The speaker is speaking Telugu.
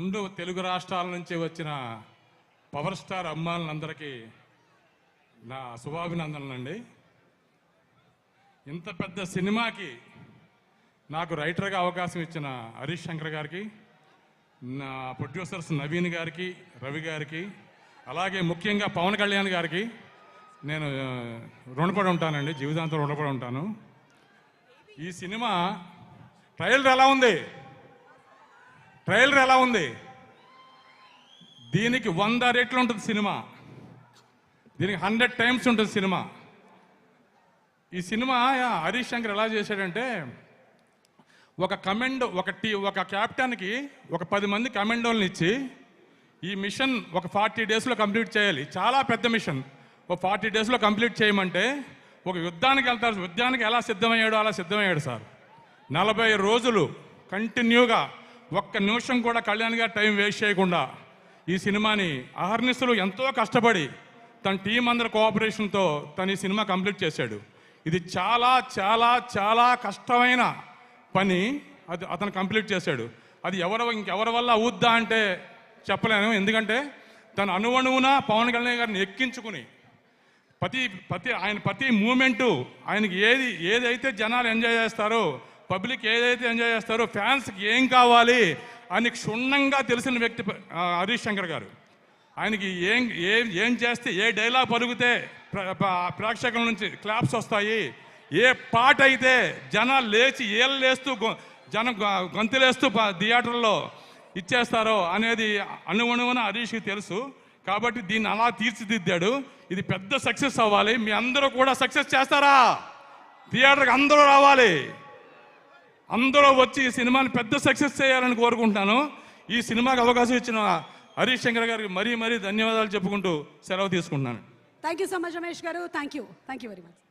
రెండు తెలుగు రాష్ట్రాల నుంచి వచ్చిన పవర్ స్టార్ అమ్మాయిలందరికీ నా శుభాభినందనలండి. ఇంత పెద్ద సినిమాకి నాకు రైటర్గా అవకాశం ఇచ్చిన హరీష్ శంకర్ గారికి, నా ప్రొడ్యూసర్స్ నవీన్ గారికి, రవి గారికి, అలాగే ముఖ్యంగా పవన్ కళ్యాణ్ గారికి నేను రుణపడి ఉంటానండి, జీవితాంతం రుణపడి ఉంటాను. ఈ సినిమా ట్రైలర్ ఎలా ఉంది? దీనికి 100 రెట్లు ఉంటుంది సినిమా, దీనికి 100 టైమ్స్ ఉంటుంది సినిమా. ఈ సినిమా హరీష్ శంకర్ ఎలా చేశాడంటే, ఒక క్యాప్టెన్కి ఒక 10 మంది కమాండోలను ఇచ్చి ఈ మిషన్ ఒక 40 డేస్లో కంప్లీట్ చేయాలి. చాలా పెద్ద మిషన్. ఒక 40 డేస్లో కంప్లీట్ చేయమంటే ఒక యుద్ధానికి వెళ్తారు. యుద్ధానికి ఎలా సిద్ధమయ్యాడో అలా సిద్ధమయ్యాడు సార్. 40 రోజులు కంటిన్యూగా ఒక్క నిమిషం కూడా కళ్యాణ్ గారు టైం వేస్ట్ చేయకుండా ఈ సినిమాని అహర్నిశలు ఎంతో కష్టపడి తన టీం అందరి కోఆపరేషన్తో తను ఈ సినిమా కంప్లీట్ చేశాడు. ఇది చాలా చాలా చాలా కష్టమైన పని, అది అతను కంప్లీట్ చేశాడు. అది ఇంకెవరి వల్ల అవుద్దా అంటే చెప్పలేను. ఎందుకంటే తను అణువణువున పవన్ కళ్యాణ్ గారిని ఎక్కించుకుని ప్రతి మూమెంటు ఆయనకి ఏదైతే జనాలు ఎంజాయ్ చేస్తారో, పబ్లిక్ ఏదైతే ఎంజాయ్ చేస్తారో, ఫ్యాన్స్కి ఏం కావాలి అని క్షుణ్ణంగా తెలిసిన వ్యక్తి హరీష్ శంకర్ గారు. ఆయనకి ఏం చేస్తే, ఏ డైలాగ్ పలుకుతే ప్రేక్షకుల నుంచి క్లాప్స్ వస్తాయి, ఏ పాట అయితే జనాలు లేచి ఏళ్ళేస్తూ జనం గొంతులేస్తూ థియేటర్లో ఇచ్చేస్తారో అనేది అణువణువున హరీష్కి తెలుసు. కాబట్టి దీన్ని అలా తీర్చిదిద్దాడు. ఇది పెద్ద సక్సెస్ అవ్వాలి. మీ అందరూ కూడా సక్సెస్ చేస్తారా? థియేటర్కి అందరూ రావాలి, అందరూ వచ్చి ఈ సినిమాని పెద్ద సక్సెస్ చేయాలని కోరుకుంటున్నాను. ఈ సినిమాకి అవకాశం ఇచ్చిన హరీష్ శంకర్ గారికి మరీ ధన్యవాదాలు చెప్పుకుంటూ సెలవు తీసుకుంటున్నాను. Thank you so much Ramesh garu. Thank you very much.